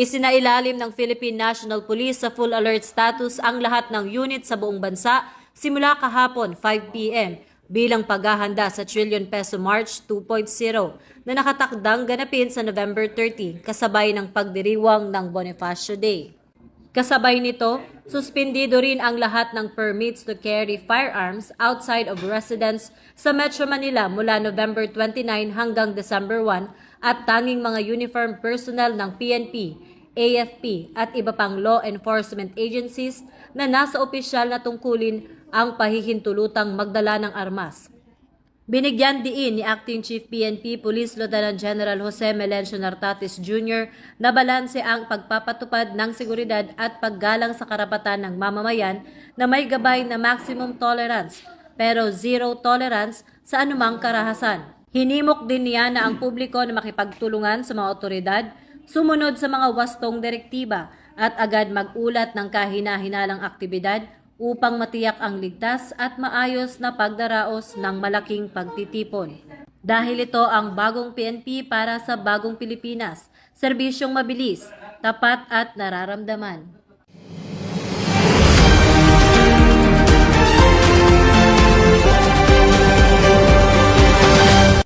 Isinailalim ng Philippine National Police sa full alert status ang lahat ng unit sa buong bansa simula kahapon 5 p.m. bilang paghahanda sa trillion peso March 2.0 na nakatakdang ganapin sa November 30 kasabay ng pagdiriwang ng Bonifacio Day. Kasabay nito, suspendido rin ang lahat ng permits to carry firearms outside of residence sa Metro Manila mula November 29 hanggang December 1 at tanging mga uniform personnel ng PNP, AFP at iba pang law enforcement agencies na nasa opisyal na tungkulin ang pahihintulutang magdala ng armas. Binigyan diin ni Acting Chief PNP Police Lieutenant General Jose Melencio Nartatis Jr. na balanse ang pagpapatupad ng seguridad at paggalang sa karapatan ng mamamayan na may gabay na maximum tolerance pero zero tolerance sa anumang karahasan. Hinimok din niya na ang publiko na makipagtulungan sa mga otoridad, sumunod sa mga wastong direktiba at agad mag-ulat ng kahina-hinalang aktibidad upang matiyak ang ligtas at maayos na pagdaraos ng malaking pagtitipon. Dahil ito ang bagong PNP para sa bagong Pilipinas, serbisyong mabilis, tapat at nararamdaman.